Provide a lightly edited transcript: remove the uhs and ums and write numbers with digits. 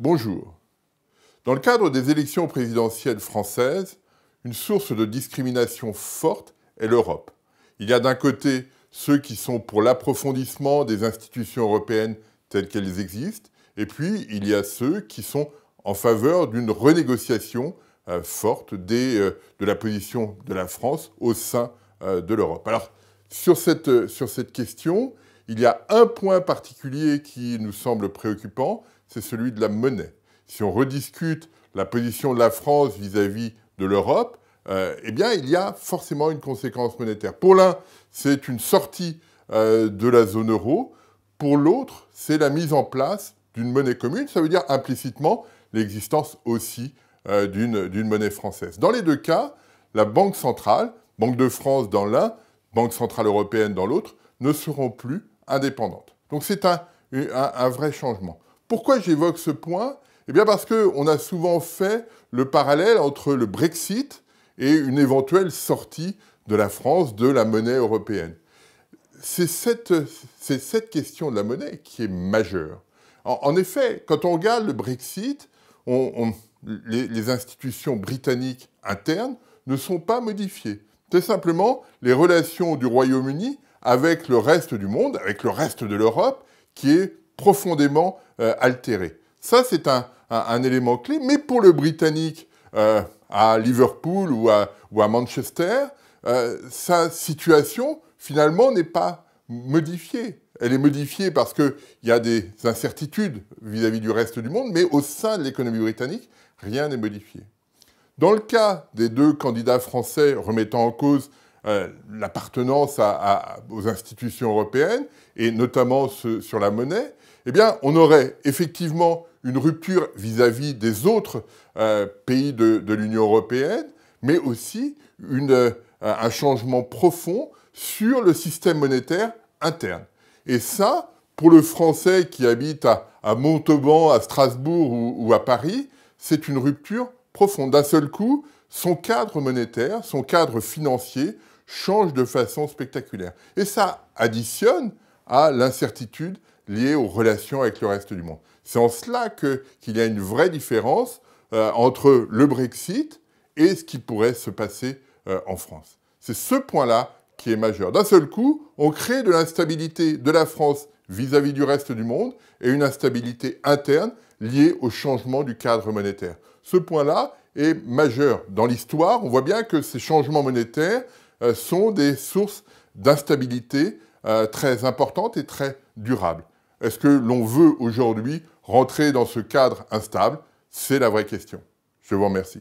Bonjour. Dans le cadre des élections présidentielles françaises, une source de discrimination forte est l'Europe. Il y a d'un côté ceux qui sont pour l'approfondissement des institutions européennes telles qu'elles existent, et puis il y a ceux qui sont en faveur d'une renégociation forte de la position de la France au sein de l'Europe. Alors, sur cette question, il y a un point particulier qui nous semble préoccupant, c'est celui de la monnaie. Si on rediscute la position de la France vis-à-vis de l'Europe, eh bien, il y a forcément une conséquence monétaire. Pour l'un, c'est une sortie de la zone euro. Pour l'autre, c'est la mise en place d'une monnaie commune. Ça veut dire implicitement l'existence aussi d'une monnaie française. Dans les deux cas, la Banque centrale, Banque de France dans l'un, Banque centrale européenne dans l'autre, ne seront plus indépendantes. Donc c'est un vrai changement. Pourquoi j'évoque ce point ? Eh bien parce qu'on a souvent fait le parallèle entre le Brexit et une éventuelle sortie de la France de la monnaie européenne. C'est cette question de la monnaie qui est majeure. En effet, quand on regarde le Brexit, les institutions britanniques internes ne sont pas modifiées. C'est simplement les relations du Royaume-Uni avec le reste du monde, avec le reste de l'Europe, qui est profondément altérée. Ça, c'est un élément clé, mais pour le Britannique à Liverpool ou à Manchester, sa situation, finalement, n'est pas modifiée. Elle est modifiée parce qu'il y a des incertitudes vis-à-vis du reste du monde, mais au sein de l'économie britannique, rien n'est modifié. Dans le cas des deux candidats français remettant en cause l'appartenance aux institutions européennes, et notamment sur la monnaie, eh bien, on aurait effectivement une rupture vis-à-vis des autres pays de l'Union européenne, mais aussi un changement profond sur le système monétaire interne. Et ça, pour le Français qui habite à Montauban, à Strasbourg ou à Paris, c'est une rupture profonde. D'un seul coup, son cadre monétaire, son cadre financier change de façon spectaculaire. Et ça additionne à l'incertitude liée aux relations avec le reste du monde. C'est en cela qu'il y a une vraie différence entre le Brexit et ce qui pourrait se passer en France. C'est ce point-là qui est majeur. D'un seul coup, on crée de l'instabilité de la France vis-à-vis du reste du monde et une instabilité interne liée au changement du cadre monétaire. Ce point-là est majeur. Dans l'histoire, on voit bien que ces changements monétaires sont des sources d'instabilité très importantes et très durables. Est-ce que l'on veut aujourd'hui rentrer dans ce cadre instable? C'est la vraie question. Je vous remercie.